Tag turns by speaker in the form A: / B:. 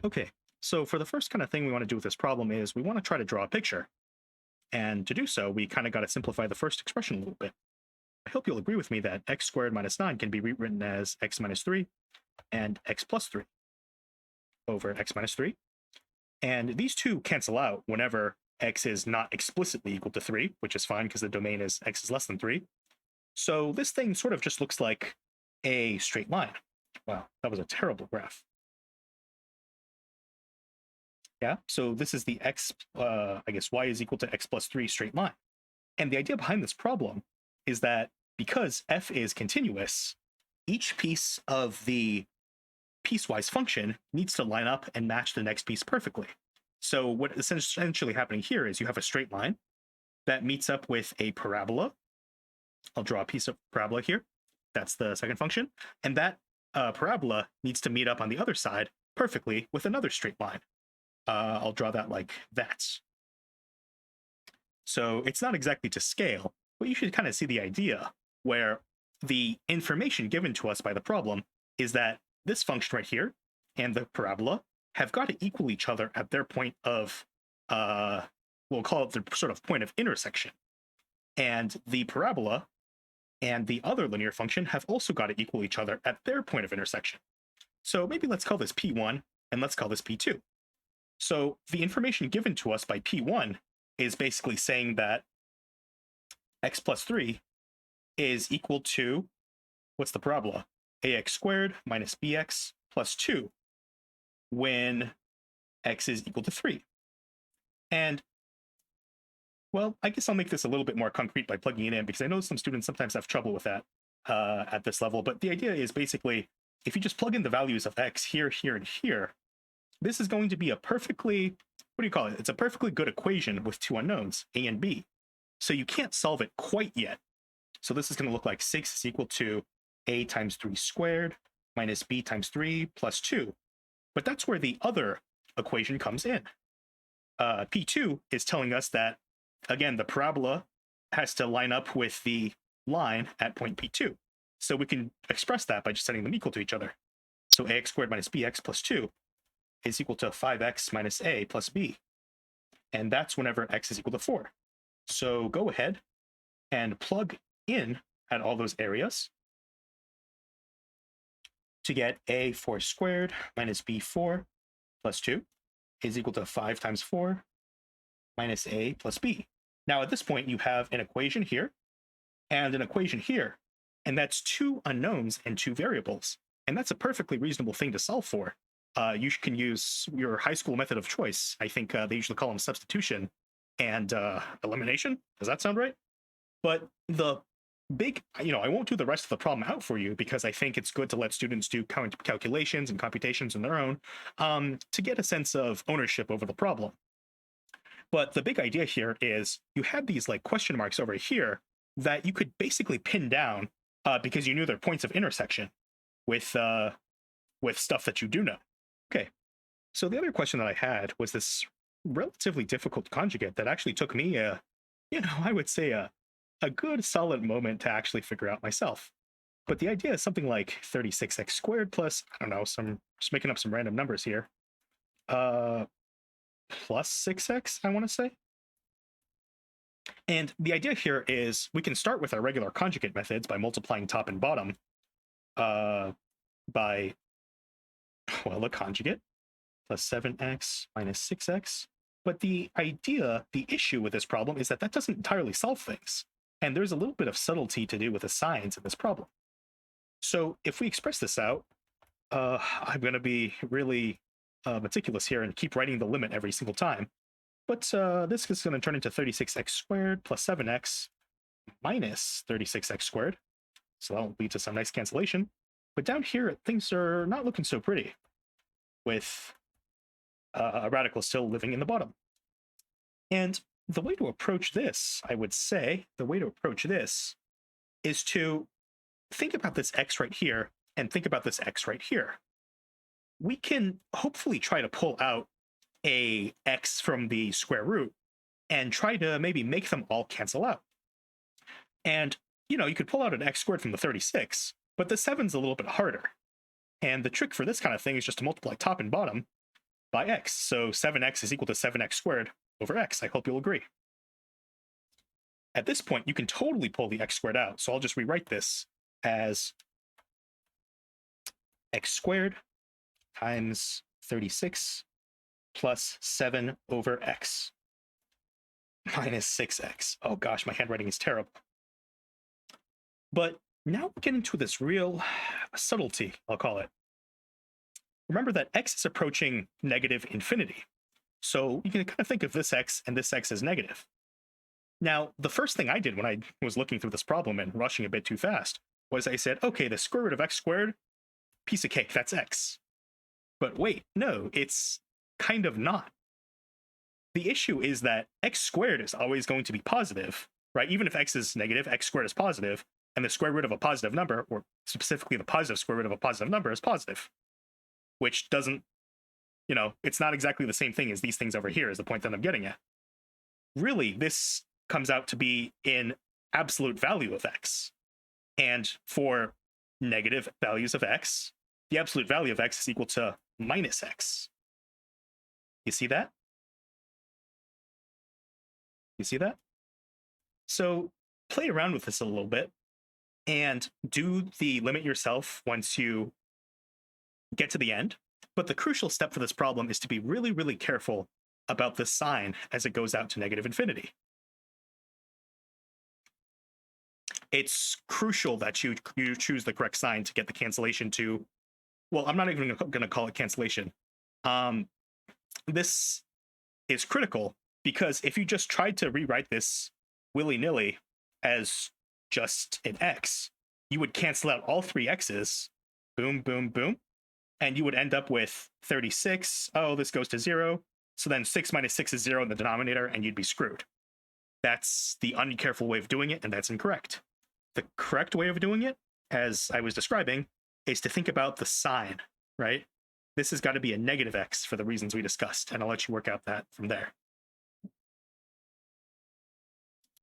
A: Okay, so for the first kind of thing we want to do with this problem is we want to try to draw a picture. And to do so, we kind of got to simplify the first expression a little bit. I hope you'll agree with me that x squared minus 9 can be rewritten as x minus 3 and x plus 3 over x minus 3. And these two cancel out whenever x is not explicitly equal to 3, which is fine because the domain is x is less than 3. So this thing sort of just looks like a straight line. Wow, that was a terrible graph. Yeah, so this is the x, I guess y is equal to x plus 3 straight line. And the idea behind this problem is that because f is continuous, each piece of the piecewise function needs to line up and match the next piece perfectly. So what is essentially happening here is you have a straight line that meets up with a parabola. I'll draw a piece of parabola here. That's the second function. And that parabola needs to meet up on the other side perfectly with another straight line. I'll draw that like that. So it's not exactly to scale, but you should kind of see the idea where the information given to us by the problem is that this function right here and the parabola have got to equal each other at their point of, we'll call it the sort of point of intersection. And the parabola and the other linear function have also got to equal each other at their point of intersection. So maybe let's call this P1 and let's call this P2. So the information given to us by P1 is basically saying that x plus 3 is equal to, what's the parabola? Ax squared minus bx plus 2 when x is equal to 3. And, well, I guess I'll make this a little bit more concrete by plugging it in, because I know some students sometimes have trouble with that at this level. But the idea is basically, if you just plug in the values of x here, here, and here, this is going to be a perfectly, what do you call it? It's a perfectly good equation with two unknowns, a and b. So you can't solve it quite yet. So this is going to look like 6 is equal to a times 3 squared minus b times 3 plus 2. But that's where the other equation comes in. P2 is telling us that, again, the parabola has to line up with the line at point P2. So we can express that by just setting them equal to each other. So ax squared minus bx plus 2 is equal to 5x minus a plus b. And that's whenever x is equal to 4. So go ahead and plug in at all those areas to get a4 squared minus b4 plus 2 is equal to 5 times 4 minus a plus b. Now at this point you have an equation here and an equation here, and that's two unknowns and two variables. And that's a perfectly reasonable thing to solve for. You can use your high school method of choice. I think they usually call them substitution and elimination. Does that sound right? But the big, I won't do the rest of the problem out for you because I think it's good to let students do calculations and computations on their own to get a sense of ownership over the problem. But the big idea here is you had these like question marks over here that you could basically pin down because you knew their points of intersection with stuff that you do know. Okay, so the other question that I had was this relatively difficult conjugate that actually took me I would say a good solid moment to actually figure out myself. But the idea is something like 36x squared plus, I don't know, just making up some random numbers here, plus 6x, I want to say. And the idea here is we can start with our regular conjugate methods by multiplying top and bottom by, well, a conjugate plus 7x minus 6x. But the issue with this problem is that doesn't entirely solve things. And there's a little bit of subtlety to do with the signs in this problem. So if we express this out, I'm going to be really meticulous here and keep writing the limit every single time. But this is going to turn into 36x squared plus 7x minus 36x squared. So that'll lead to some nice cancellation. But down here, things are not looking so pretty, with a radical still living in the bottom. And the way to approach this, I would say, is to think about this x right here and think about this x right here. We can hopefully try to pull out a x from the square root and try to maybe make them all cancel out. And, you could pull out an x squared from the 36, but the 7's a little bit harder. And the trick for this kind of thing is just to multiply top and bottom by x. So 7x is equal to 7x squared over x. I hope you'll agree. At this point, you can totally pull the x squared out. So I'll just rewrite this as x squared times 36 plus 7 over x minus 6x. Oh gosh, my handwriting is terrible. But now we're getting to this real subtlety, I'll call it. Remember that x is approaching negative infinity. So you can kind of think of this x and this x as negative. Now, the first thing I did when I was looking through this problem and rushing a bit too fast was I said, okay, the square root of x squared, piece of cake, that's x. But wait, no, it's kind of not. The issue is that x squared is always going to be positive, right? Even if x is negative, x squared is positive, and the square root of a positive number, or specifically the positive square root of a positive number, is positive, which doesn't, it's not exactly the same thing as these things over here, is the point that I'm getting at. Really, this comes out to be in absolute value of x. And for negative values of x, the absolute value of x is equal to minus x. You see that? You see that? So play around with this a little bit and do the limit yourself once you get to the end. But the crucial step for this problem is to be really, really careful about the sign as it goes out to negative infinity. It's crucial that you choose the correct sign to get the cancellation to, well, I'm not even going to call it cancellation. This is critical because if you just tried to rewrite this willy-nilly as just an x, you would cancel out all three x's, boom, boom, boom, and you would end up with 36. Oh, this goes to 0. So then 6 minus 6 is 0 in the denominator, and you'd be screwed. That's the uncareful way of doing it, and that's incorrect. The correct way of doing it, as I was describing, is to think about the sign, right? This has got to be a negative x for the reasons we discussed, and I'll let you work out that from there.